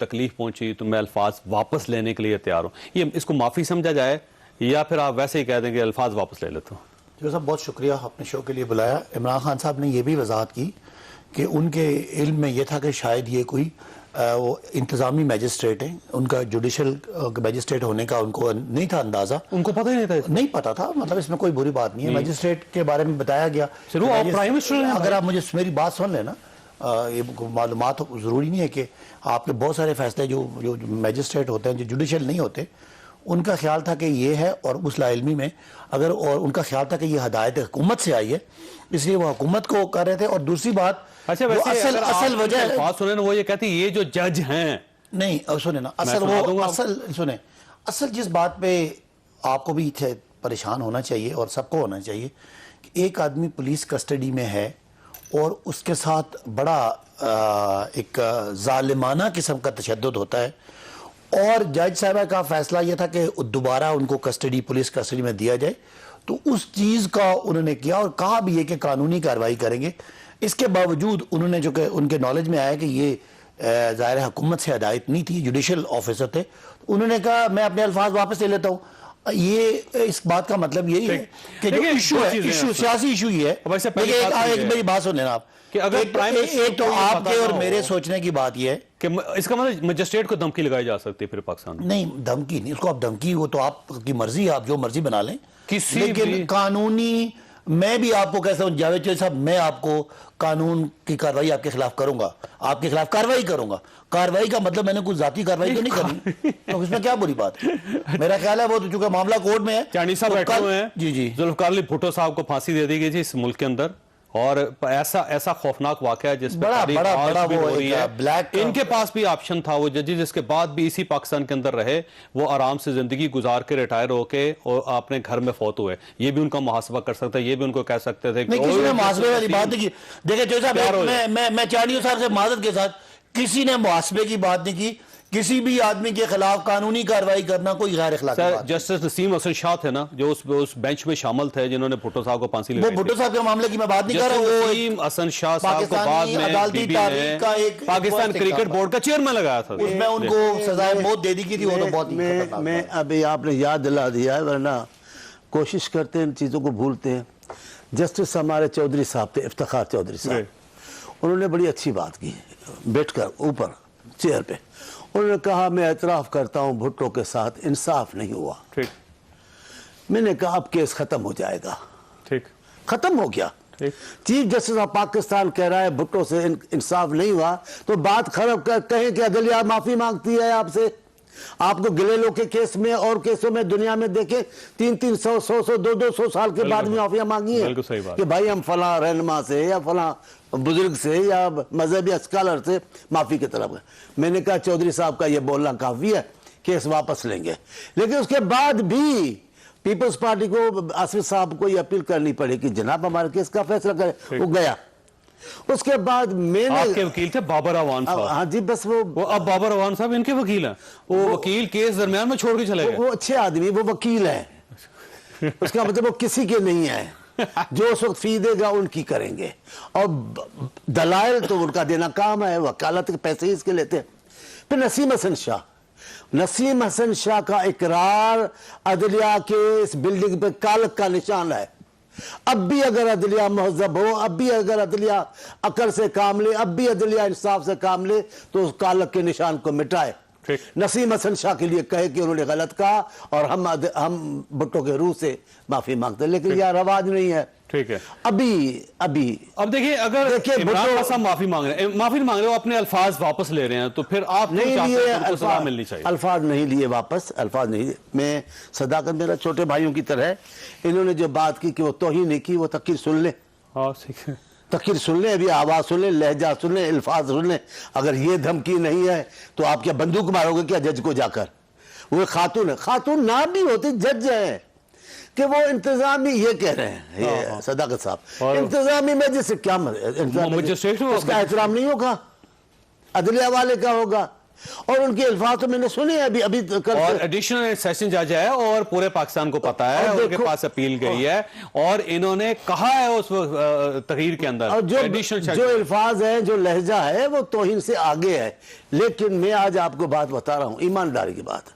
تکلیف پہنچی تو میں الفاظ واپس لینے کے لیے تیار ہوں، یہ اس کو معافی سمجھا جائے یا پھر آپ ویسے ہی کہہ دیں کہ الفاظ واپس لے لیتا ہوں؟ جو صاحب بہت شکریہ آپ نے شو کے لیے بلایا. عمران خان صاحب نے یہ بھی وضاحت کی کہ ان کے علم میں یہ تھا کہ شاید یہ کوئی وہ انتظامی میجسٹریٹ ہیں، ان کا جوڈیشل میجسٹریٹ ہونے کا ان کو نہیں تھا اندازہ. ان کو پتہ ہی نہیں تھا؟ نہیں پتا تھا، مطلب اس میں کوئی بری بات نہیں ہے. میجسٹریٹ کے بارے میں بتایا گیا. اگر آپ مجھے میری بات سن لیں نا، یہ معلومات ضروری نہیں ہے کہ آپ کے بہت سارے فیصلے جو میجسٹریٹ ہوتے ہیں جو جوڈیشل نہیں ہوتے، ان کا خیال تھا کہ یہ ہے، اور اس لا علمی میں اگر اور ان کا خیال تھا کہ یہ ہدایت حکومت سے آئی ہے، اس لیے وہ حکومت کو کر رہے تھے. اور دوسری بات، اچھا ویسے اصل وجہ بات سنیں نا، وہ یہ کہتی یہ جو جج ہیں، نہیں سنیں نا، اصل جس بات پہ آپ کو بھی پریشان ہونا چاہیے اور سب کو ہونا چاہیے کہ ایک آدمی پولیس کسٹڈی میں ہے اور اس کے ساتھ بڑا ایک ظالمانہ قسم کا تشدد ہوتا ہے، اور جج صاحبہ کا فیصلہ یہ تھا کہ دوبارہ ان کو پولیس کسٹڈی میں دیا جائے. تو اس چیز کا انہوں نے کیا اور کہا بھی ہے کہ قانونی کارروائی کریں گے. اس کے باوجود انہوں نے جو کہ ان کے نالج میں آیا کہ یہ ظاہر حکومت سے ہدایت نہیں تھی، جوڈیشل آفیسر تھے، انہوں نے کہا میں اپنے الفاظ واپس لے لیتا ہوں. یہ اس بات کا مطلب یہی ہے کہ جو ایشو سیاسی ایشو ہی ہے. میری بات سنیں آپ، ایک تو آپ کے اور میرے سوچنے کی بات یہ ہے کہ اس کا مطلب مجسٹریٹ کو دھمکی لگائی جا سکتی ہے پھر پاکستان میں؟ نہیں، دھمکی نہیں، اس کو آپ دھمکی، وہ تو آپ کی مرضی، آپ جو مرضی بنا لیں. لیکن قانونی، میں بھی آپ کو کہتا ہوں جاوید چودھری صاحب، میں آپ کو قانون کی کارروائی آپ کے خلاف کروں گا، آپ کے خلاف کارروائی کروں گا. کارروائی کا مطلب میں نے کوئی ذاتی کارروائی تو نہیں کرنی، تو اس میں کیا بری بات ہے؟ میرا خیال ہے وہ تو چونکہ معاملہ کورٹ میں ہے. چانی صاحب بیٹھے ہوئے ہیں، جی ذوالفقار علی بھٹو صاحب کو پھانسی دے دی گئی تھی اس ملک کے اندر، اور ایسا خوفناک واقعہ ہے جس بڑا ان کے پاس بھی آپشن تھا. وہ ججز جس کے بعد بھی اسی پاکستان کے اندر رہے، وہ آرام سے زندگی گزار کے ریٹائر ہو کے اور اپنے گھر میں فوت ہوئے. یہ بھی ان کا محاسبہ کر سکتا ہے، یہ بھی ان کو کہہ سکتے تھے. نہیں، کسی نے محاسبے والی بات نہیں کی. دیکھیں چودھری صاحب، میں چانیو صاحب سے معذرت کے ساتھ، کسی نے محاسبے کی بات نہیں کی. کسی بھی آدمی کے خلاف قانونی کارروائی کرنا کوئی غیر اخلاقی بات ہے. جسٹس نسیم حسن شاہ تھے نا جو اس بینچ میں شامل تھے جنہوں نے بھٹو صاحب کو پھانسی لگائی. وہ بھٹو صاحب کے معاملے کی میں بات نہیں کر رہا ہوں. نسیم حسن شاہ صاحب کو بعد میں بی بی نے پاکستان کرکٹ بورڈ کا چیئرمین لگایا تھا، اس میں ان کو سزائے موت دے دی کی تھی. وہ تو بہت میں ابھی آپ نے یاد دلا دیا ہے، ورنہ کوشش کرتے ہیں ان چیزوں کو بھولتے ہیں. جسٹس ہمارے چودھری صاحب تھے، افتخار چودھری صاحب، انہوں نے بڑی اچھی بات کی بیٹھ کر اوپر چیئر پہ. انہوں نے کہا میں اعتراف کرتا ہوں بھٹو کے ساتھ انصاف نہیں ہوا. میں نے کہا اب کیس ختم ہو جائے گا. ختم ہو گیا. چیف جسٹس آف پاکستان کہہ رہا ہے بھٹو سے انصاف نہیں ہوا، تو بات خراب کہیں کہ عدلیہ معافی مانگتی ہے آپ سے. آپ کو گلیلو کے کیس میں اور کیسوں میں دنیا میں دیکھیں 300 100 200 سال کے بعد معافیاں مانگی ہیں کہ بھائی ہم فلاں رہنما سے یا فلاں بزرگ سے یا مذہبی اسکالر سے معافی کی طرف گئے. میں نے کہا چودھری صاحب کا یہ بولنا کافی ہے، کیس واپس لیں گے. لیکن اس کے بعد بھی پیپلز پارٹی کو آصف صاحب کو یہ اپیل کرنی پڑے کہ جناب ہمارے کیس کا فیصلہ کرے. وہ گیا. اس کے بعد میں نے، آپ کے وکیل تھے بابر اوان صاحب. ہاں جی، بس وہ اب بابر اوان صاحب ان کے وکیل ہیں. وہ وکیل کیس درمیان میں چھوڑ کے چلے گئے. وہ اچھے آدمی، وہ وکیل ہیں، اس کا مطلب وہ کسی کے نہیں ہیں. جو اس وقت فی دے گا ان کی کریں گے، اور دلائل تو ان کا دینا کام ہے، وکالت کے پیسے ہی اس کے لیتے ہیں. پھر نسیم حسن شاہ کا اقرار عدلیہ کے اس بلڈنگ پہ کالک کا نشان ہے. اب بھی اگر عدلیہ مہذب ہو، اب بھی اگر عدلیہ عقل سے کام لے، اب بھی عدلیہ انصاف سے کام لے، تو اس کالک کے نشان کو مٹائے. نسیم حسن شاہ کے لیے کہے کہ انہوں نے غلط کہا اور ہم بھٹو کے روح سے معافی مانگتے ہیں. لیکن یہ رواج نہیں ہے. ٹھیک ہے. اب دیکھیے اگر عمران خان صاحب معافی مانگ رہے ہیں، اپنے الفاظ واپس لے رہے ہیں، تو پھر آپ نہیں لیے الفاظ نہیں لیے واپس. الفاظ نہیں. میں صداقت میرا چھوٹے بھائیوں کی طرح ہے. انہوں نے جو بات کی کہ وہ توہین نہیں کی، وہ تقریر سن لیں. تقریر سن لیں، ابھی آواز سن لیں، لہجہ سن لیں، الفاظ سن لیں. اگر یہ دھمکی نہیں ہے تو آپ کیا بندوق مارو گے کیا جج کو جا کر؟ وہ خاتون ہے، خاتون نہ بھی ہوتی جج ہے کہ وہ انتظامی، یہ کہہ رہے ہیں یہ صداقت صاحب، انتظامی میں جس سے کیا اس کا احترام نہیں ہوگا، عدلیہ والے کا ہوگا. اور ان کے الفاظ تو میں نے سنے ابھی اور ایڈیشنل سیشن جج ہے اور پورے پاکستان کو پتا ہے، ان کے پاس اپیل گئی ہے اور انہوں نے کہا ہے اس تقریر کے اندر جو الفاظ ہیں، جو لہجہ ہے وہ توہین سے آگے ہے. لیکن میں آج آپ کو بات بتا رہا ہوں، ایمانداری کی بات،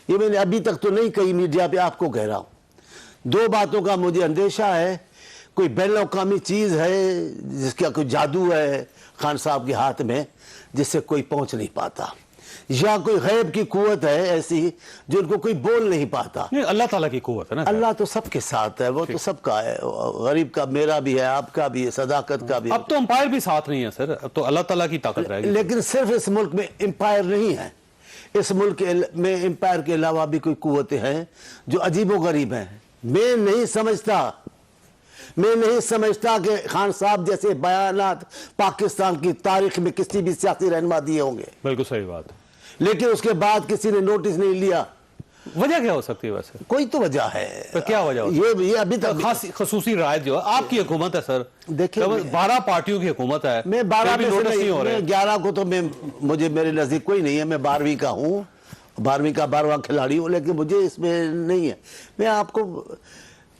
یہ میں نے ابھی تک تو نہیں کہی میڈیا پہ، آپ کو کہہ رہا ہوں. 2 باتوں کا مجھے اندیشہ ہے. کوئی بین الاقوامی چیز ہے جس کا کوئی جادو ہے خان صاحب کے ہاتھ میں جس سے کوئی پہنچ نہیں پاتا، یا کوئی غیب کی قوت ہے ایسی جو ان کو کوئی بول نہیں پاتا. اللہ تعالیٰ کی قوت ہے نا. اللہ تو سب کے ساتھ ہے، وہ تو سب کا ہے، غریب کا، میرا بھی ہے، آپ کا بھی ہے، صداقت کا بھی ہے. اب تو امپائر بھی ساتھ نہیں ہے سر، اب تو اللہ تعالیٰ کی طاقت رہے گی. لیکن صرف اس ملک میں امپائر نہیں ہے، اس ملک میں امپائر کے علاوہ بھی کوئی قوتیں ہیں جو عجیب و غریب ہیں. میں نہیں سمجھتا کہ خان صاحب جیسے بیانات پاکستان کی تاریخ میں کسی بھی سیاسی رہنما دیے ہوں گے. بالکل صحیح بات. لیکن اس کے بعد کسی نے نوٹس نہیں لیا. وجہ کیا ہو سکتی ہے ویسے؟ کوئی تو وجہ ہے. تو کیا وجہ ہو؟ یہ ابھی تک خصوصی رائے جو ہے آپ کی حکومت ہے سر، دیکھیں 12 پارٹیوں کی حکومت ہے. میں 12 میں سے نہیں، میں 11 کو تو مجھے میرے نزدیک کوئی نہیں ہے. میں 12ویں کا ہوں، 12ویں کا 12واں کھلاڑی ہوں، لیکن مجھے اس میں نہیں ہے. میں آپ کو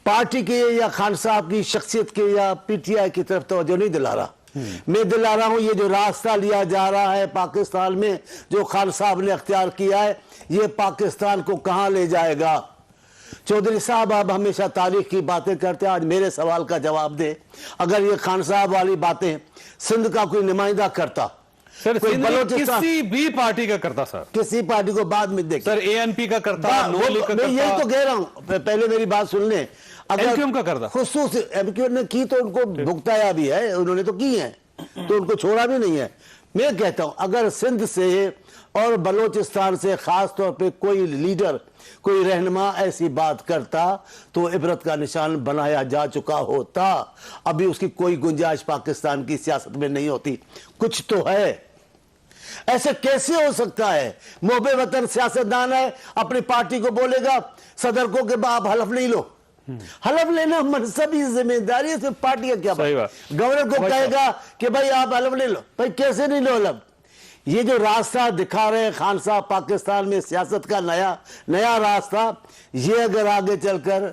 پارٹی کے یا خان صاحب کی شخصیت کے یا پی ٹی آئی کی طرف توجہ نہیں دلا رہا. میں دلا رہا ہوں یہ جو راستہ لیا جا رہا ہے پاکستان میں، جو خان صاحب نے اختیار کیا ہے، یہ پاکستان کو کہاں لے جائے گا. چودھری صاحب آپ ہمیشہ تاریخ کی باتیں کرتے ہیں، آج میرے سوال کا جواب دے. اگر یہ خان صاحب والی باتیں سندھ کا کوئی نمائندہ کرتا، کسی بھی پارٹی کا کرتا سر، کسی پارٹی کو بعد میں دیکھ سر اے این پی کا کرتا، میں یہی تو کہہ رہا ہوں. پہلے میری بات سن لیں. ایم کیو ایم کا کرتا، خصوص ایم کیو نے کی تو ان کو بھگتایا بھی ہے، انہوں نے تو کی ہے تو ان کو چھوڑا بھی نہیں ہے. میں کہتا ہوں اگر سندھ سے اور بلوچستان سے خاص طور پہ کوئی لیڈر، کوئی رہنما ایسی بات کرتا تو عبرت کا نشان بنایا جا چکا ہوتا. ابھی اس کی کوئی گنجائش پاکستان کی سیاست میں نہیں ہوتی. کچھ تو ہے. ایسے کیسے ہو سکتا ہے؟ محب وطن سیاستدان ہے، اپنی پارٹی کو بولے گا صدر کو کہ آپ حلف نہیں لو. حلف لینا منصبی ذمہ داری ہے، صرف پارٹی کا کیا بات. گورنر کو کہے گا کہ بھائی آپ حلف نہیں لو. بھائی کیسے نہیں لو حلف؟ یہ جو راستہ دکھا رہے ہیں خان صاحب پاکستان میں سیاست کا نیا راستہ، یہ اگر آگے چل کر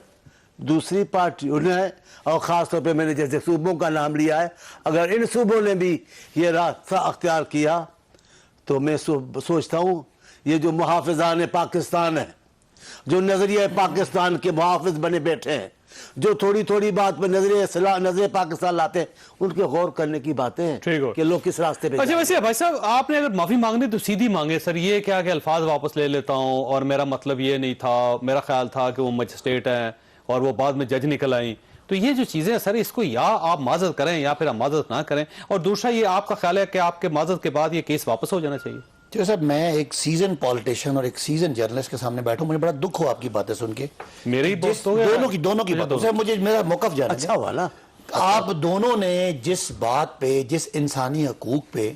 دوسری پارٹیوں نے، اور خاص طور پہ میں نے جیسے صوبوں کا نام لیا ہے، اگر ان صوبوں نے بھی یہ راستہ اختیار کیا تو میں سوچتا ہوں یہ جو محافظان پاکستان ہیں، جو نظریہ پاکستان کے محافظ بنے بیٹھے ہیں، جو تھوڑی تھوڑی بات پہ نظریہ پاکستان لاتے ہیں، ان کے غور کرنے کی باتیں ہیں کہ لوگ کس راستے پہ. اچھا ویسے بھائی صاحب آپ نے اگر معافی مانگنی تو سیدھی مانگے سر. یہ کیا کہ الفاظ واپس لے لیتا ہوں اور میرا مطلب یہ نہیں تھا، میرا خیال تھا کہ وہ مجسٹریٹ ہیں اور وہ بعد میں جج نکل آئیں. تو یہ جو چیزیں ہیں سر، اس کو یا آپ معذرت کریں یا پھر آپ معذرت نہ کریں. اور دوسرا یہ آپ کا خیال ہے کہ آپ کے معذرت کے بعد یہ کیس واپس ہو جانا چاہیے؟ جو صاحب میں ایک سیزن پالیٹیشین اور ایک سیزن جرنلسٹ کے سامنے بیٹھوں، مجھے بڑا دکھ ہو آپ کی باتیں سن کے. میری دونوں کی باتوں سے مجھے میرا موقف جانا اچھا ہوا نا. آپ دونوں نے جس بات پہ، جس انسانی حقوق پہ،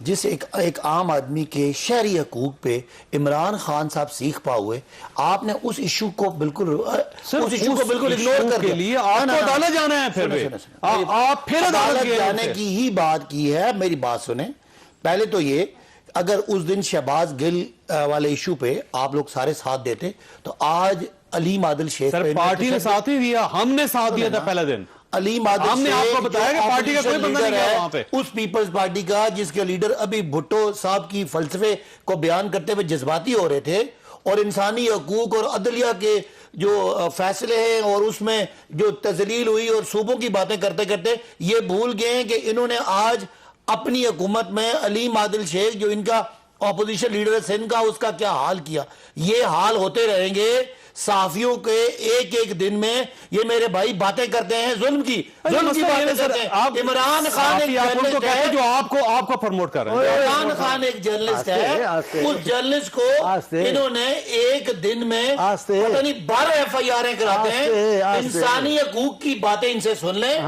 جس ایک عام آدمی کے شہری حقوق پہ عمران خان صاحب سیکھ پا ہوئے، آپ نے اس ایشو کو بالکل اگنور کر دیا. آپ کو عدالت جانا ہے، پھر عدالت جانے کی ہی بات کی ہے. میری بات سنیں. پہلے تو یہ، اگر اس دن شہباز گل والے ایشو پہ آپ لوگ سارے ساتھ دیتے تو آج علیم عادل شیخ پارٹی نے ساتھ ہی دیا، ہم نے ساتھ دیا تھا پہلا دن. علیم عادل ہم نے آپ کو بتایا کہ پارٹی کا کوئی بندہ نہیں گیا وہاں پہ، اس پیپلز پارٹی کا جس کے لیڈر ابھی بھٹو صاحب کی فلسفے کو بیان کرتے ہوئے جذباتی ہو رہے تھے، اور انسانی حقوق اور عدلیہ کے جو فیصلے ہیں اور اس میں جو تذلیل ہوئی اور صوبوں کی باتیں کرتے کرتے یہ بھول گئے ہیں کہ انہوں نے آج اپنی حکومت میں علیم عادل شیخ جو ان کا اپوزیشن لیڈر ہے سندھ کا، اس کا کیا حال کیا. یہ حال ہوتے رہیں گے. صحافیوں کے ایک دن میں یہ میرے بھائی باتیں کرتے ہیں ظلم کی باتیں کرتے ہیں. عمران خان ایک جرنلسٹ ہے جو آپ کو پروموٹ کر رہے ہیں. عمران خان ایک جرنلسٹ ہے، اس جرنلسٹ کو انہوں نے ایک دن میں پتہ نہیں 12 FIR کراتے ہیں. انسانی حقوق کی باتیں ان سے سن لیں.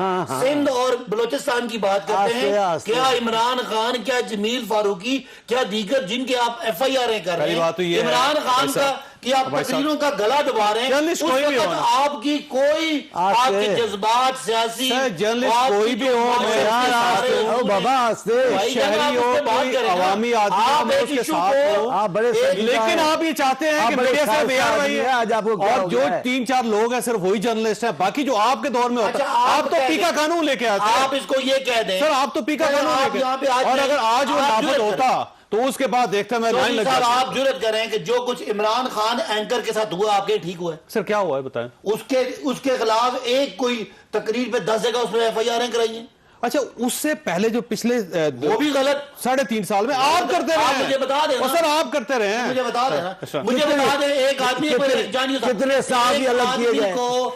سندھ اور بلوچستان کی بات کرتے ہیں. کیا عمران خان، کیا جمیل فاروقی، کیا دیگر جن کے آپ FIR کر رہے ہیں، عمران خان کا کہ آپ تقریروں کا گلا دبا رہے ہیں، اس وقت آپ کی کوئی آپ کے جذبات سیاسی جرنلسٹ کوئی بھی ہو بابا شہری ہو عوامی آدمی اس کے ساتھ ہو، لیکن آپ یہ چاہتے ہیں کہ میڈیا سے بے آرائی ہے اور جو 3-4 لوگ ہیں صرف وہی جرنلسٹ ہیں، باقی جو آپ کے دور میں ہوتا ہے آپ تو پیکا قانون لے کے آتے ہیں. آپ اس کو یہ کہہ دیں سر آپ تو پیکا قانون لے کے، اور اگر آج وہ نافذ ہوتا تو اس کے بعد دیکھتا میں لائن لگ جاتا. آپ جرت کریں کہ جو کچھ عمران خان اینکر کے ساتھ ہوا آپ کے ٹھیک ہوا ہے؟ سر کیا ہوا ہے بتائیں. اس کے خلاف ایک کوئی تقریر پہ 10 جگہ اس میں ایف آئی آر کرائی ہیں. اچھا اس سے پہلے جو پچھلے وہ بھی غلط 3.5 سال میں آپ کرتے رہے ہیں. مجھے بتا دیں سر آپ کرتے رہے ہیں. مجھے بتا دیں ایک آدمی کتنے صحافی الگ کیے گئے،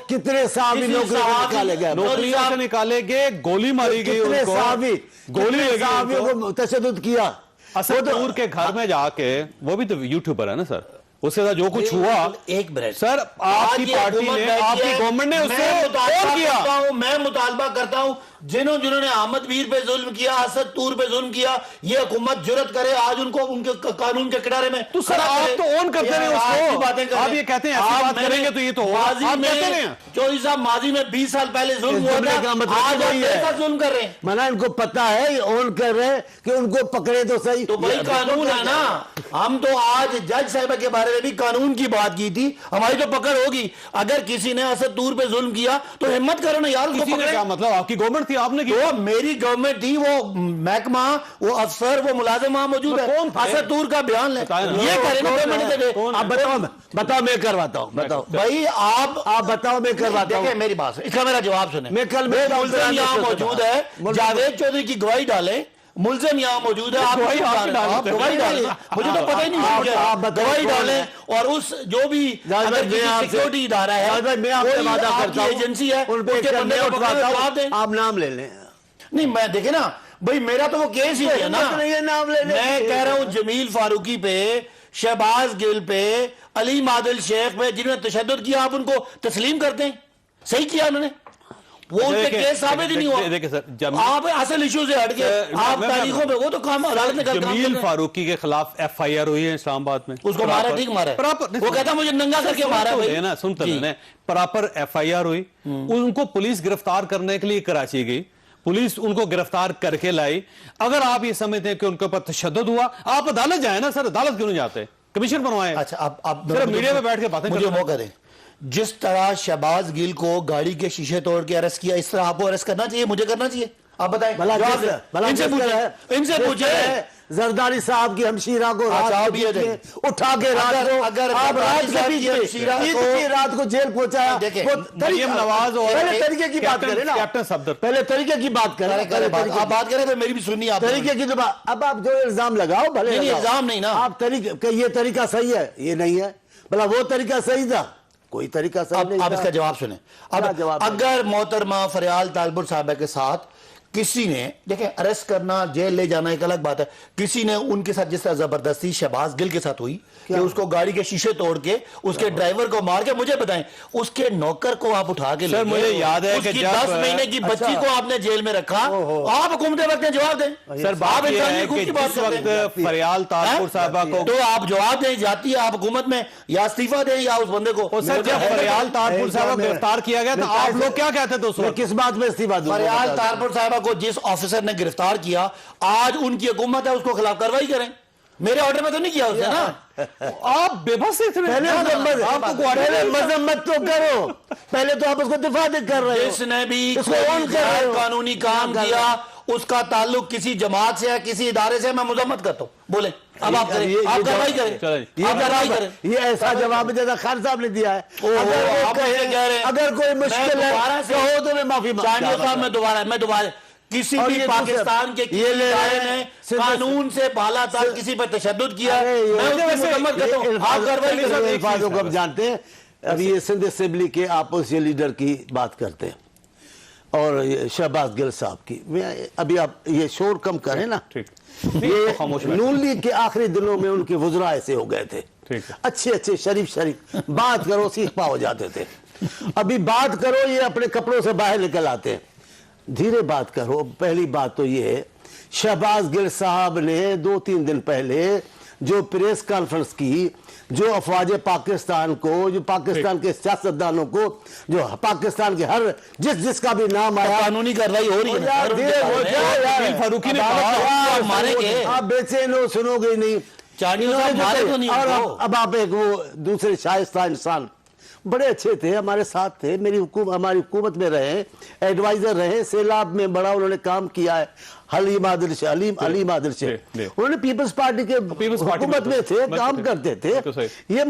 کتنے صحافی نوکریوں سے نکالے گئے، گولی ماری گئی، کتنے صحافی گولی صحافیوں کو تشدد کیا. اسد نور کے گھر میں جا کے، وہ بھی تو یوٹیوبر ہے نا سر، اس کے ساتھ جو کچھ ہوا ایک منٹ سر آپ کی پارٹی نے آپ کی گورنمنٹ نے اس سے فون کیا. میں مطالبہ کرتا ہوں جنہوں نے احمد میر پہ ظلم کیا، اسد طور پہ ظلم کیا، یہ حکومت جرت کرے آج ان کو ان کے قانون کے کنارے میں. تو سر آپ تو اون کرتے رہے اس کو، آپ یہ کہتے ہیں ایسی بات کریں گے تو یہ تو ہو آپ کہتے رہے ہیں. چودھری صاحب ماضی میں 20 سال پہلے ظلم ہوا تھا، آج آپ ایسا ظلم کر رہے ہیں. منا ان کو پتا ہے اون کر رہے ہیں کہ ان کو پکڑے تو صحیح. تو بھائی قانون ہے نا. ہم تو آج جج صاحبہ کے بارے میں بھی قانون کی بات کی تھی، ہماری تو پکڑ ہوگی. اگر کسی نے اسد طور پہ ظلم کیا تو ہمت کرو نا یار. کسی نے کیا مطلب آپ کی گورنمنٹ تھی، آپ نے کیا؟ میری گورنمنٹ تھی، وہ محکمہ، وہ افسر، وہ ملازم وہاں موجود ہے. اسد طور کا بیان لیں، یہ کریں نا. آپ بتاؤ میں کرواتا ہوں. بتاؤ بھائی آپ بتاؤ میں کرواتا ہوں. دیکھیں میری بات اس کا میرا جواب سنیں. میں کل ملزم یہاں موجود ہے، جاوید چودھری کی گواہی ڈالیں. ملزم یہاں موجود ہے، آپ گواہی ڈالیں. مجھے تو پتہ ہی نہیں، آپ گواہی ڈالیں. اور اس جو بھی سیکورٹی ادارہ ہے، ایجنسی ہے، آپ نام لے لیں. نہیں میں دیکھیں نا بھائی، میرا تو وہ کیس ہی ہے نا. میں کہہ رہا ہوں جمیل فاروقی پہ، شہباز گل پہ، علیم عادل شیخ پہ، جنہوں نے تشدد کیا، آپ ان کو تسلیم کرتے ہیں. صحیح کیا انہوں نے، وہ ان پہ کیس ثابت ہی نہیں ہوا. دیکھیں سر، آپ اصل ایشو سے ہٹ کے آپ تاریخوں میں، وہ تو کام عدالت نے کر. جمیل فاروقی کے خلاف ایف آئی آر ہوئی ہے اسلام آباد میں. اس کو مارا، ٹھیک مارا، وہ کہتا مجھے ننگا کر کے مارا. سنتے ہیں پراپر ایف آئی آر ہوئی، ان کو پولیس گرفتار کرنے کے لیے کراچی گئی، پولیس ان کو گرفتار کر کے لائی. اگر آپ یہ سمجھتے ہیں کہ ان کے اوپر تشدد ہوا، آپ عدالت جائیں نا سر. عدالت کیوں نہیں جاتے؟ کمیشن بنوائیں. اچھا آپ صرف میڈیا میں بیٹھ کے باتیں مجھے موقع دیں. جس طرح شہباز گل کو گاڑی کے شیشے توڑ کے ارسٹ کیا، اس طرح آپ کو ارسٹ کرنا چاہیے، مجھے کرنا چاہیے؟ آپ بتائیں. ان سے پوچھیں. زرداری صاحب کی ہمشیرہ کو اٹھا کے رات کو جیل پہنچایا. مریم نواز اور پہلے طریقے کی بات کریں نا، کیپٹن صفدر، پہلے طریقے کی بات کریں. آپ بات کریں تو میری بھی سننی. آپ طریقے کی اب آپ جو الزام لگاؤ بھلے الزام نہیں نا. آپ طریقے، یہ طریقہ صحیح ہے، یہ نہیں ہے، بھلا وہ طریقہ صحیح تھا، کوئی طریقہ صحیح نہیں. آپ اس کا جواب سنیں. اگر محترمہ فریال طالبر صاحبہ کے ساتھ کسی نے، دیکھیں ارسٹ کرنا، جیل لے جانا ایک الگ بات ہے، کسی نے ان کے ساتھ جس طرح زبردستی شہباز گل کے ساتھ ہوئی کہ اس کو گاڑی کے شیشے توڑ کے اس کے ڈرائیور کو مار کے، مجھے بتائیں اس کے نوکر کو آپ اٹھا کے سر مجھے یاد ہے کہ 10 مہینے کی بچی کو آپ نے جیل میں رکھا، آپ حکومت وقت نے جواب دیں. سر بات یہ ہے کہ جس وقت فریال طالبر صاحبہ کو، تو آپ جواب دیں، جاتی ہے آپ حکومت میں، یا استعفیٰ دیں یا اس بندے کو. سر جب فریال طالبر صاحبہ کو گرفتار کیا گیا تو آپ لوگ کیا کہتے تھے اس وقت؟ کس بات میں استعفیٰ دوں؟ فریال طالبر صاحبہ کو جس آفیسر نے گرفتار کیا، آج ان کی حکومت ہے، اس کو خلاف کارروائی کریں. میرے آرڈر میں تو نہیں کیا اس نے نا. آپ بے بس تھے. پہلے مذمت تو کرو، پہلے تو آپ اس کو دفاع کر رہے ہو. جس نے بھی قانونی کام کیا اس کا تعلق کسی جماعت سے ہے، کسی ادارے سے، میں مذمت کرتا ہوں. بولیں اب آپ کریں، آپ کارروائی کریں. یہ ایسا جواب جیسا خان صاحب نے دیا ہے. اگر کوئی مشکل ہے تو میں معافی مانگتا ہوں. میں دوبارہ کسی بھی پاکستان کے قانون سے بالا تر کسی پر تشدد کیا، میں اس کی مذمت کرتا ہوں. آپ کارروائی کریں. الفاظوں کو ہم جانتے ہیں. اب یہ سندھ اسمبلی کے اپوزیشن لیڈر کی بات کرتے ہیں اور شہباز گل صاحب کی. ابھی آپ یہ شور کم کریں نا. یہ نون لیگ کے آخری دنوں میں ان کے وزراء ایسے ہو گئے تھے، اچھے اچھے شریف بات کرو سیخ پا ہو جاتے تھے. ابھی بات کرو یہ اپنے کپڑوں سے باہر نکل آتے ہیں. دھیرے بات کرو. پہلی بات تو یہ ہے، شہباز گل صاحب نے 2-3 دن پہلے جو پریس کانفرنس کی، جو افواج پاکستان کو، جو پاکستان کے سیاستدانوں کو، جو پاکستان کے ہر جس کا بھی نام آیا قانونی کارروائی ہو رہی ہے. فاروقی نے کہا آپ بےچین ہو، سنو گے نہیں. اور اب آپ ایک وہ دوسرے شائستہ انسان بڑے اچھے تھے، ہمارے ساتھ تھے، ہماری حکومت میں رہے، ایڈوائزر رہے، سیلاب میں بڑا انہوں نے کام کیا ہے. حلیم عادل شاہ، علیم عادل شاہ، انہوں نے پیپلز پارٹی کے حکومت میں تھے، کام کرتے تھے. یہ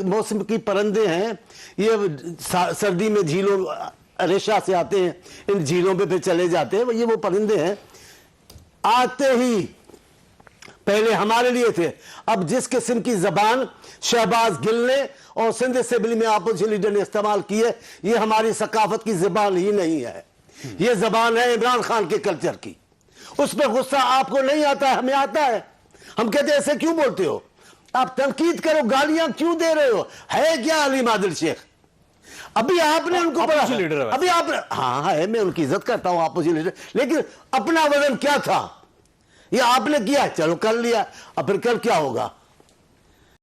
موسم کی پرندے ہیں، یہ سردی میں جھیلوں ریشہ سے آتے ہیں، ان جھیلوں پہ پھر چلے جاتے ہیں. یہ وہ پرندے ہیں، آتے ہی پہلے ہمارے لیے تھے. اب جس قسم کی زبان شہباز گل نے اور سندھ اسمبلی میں اپوزیشن لیڈر نے استعمال کی ہے، یہ ہماری ثقافت کی زبان ہی نہیں ہے. یہ زبان ہے عمران خان کے کلچر کی. اس پہ غصہ آپ کو نہیں آتا ہے، ہمیں آتا ہے. ہم کہتے ہیں ایسے کیوں بولتے ہو، آپ تنقید کرو، گالیاں کیوں دے رہے ہو. ہے کیا علیم عادل شیخ؟ ابھی آپ نے ان کو پڑھا، ابھی آپ نے، ہاں ہے، میں ان کی عزت کرتا ہوں اپوزیشن لیڈر، لیکن اپنا وزن کیا تھا؟ یہ آپ نے کیا، چلو کر لیا، اب پھر کل کیا ہوگا؟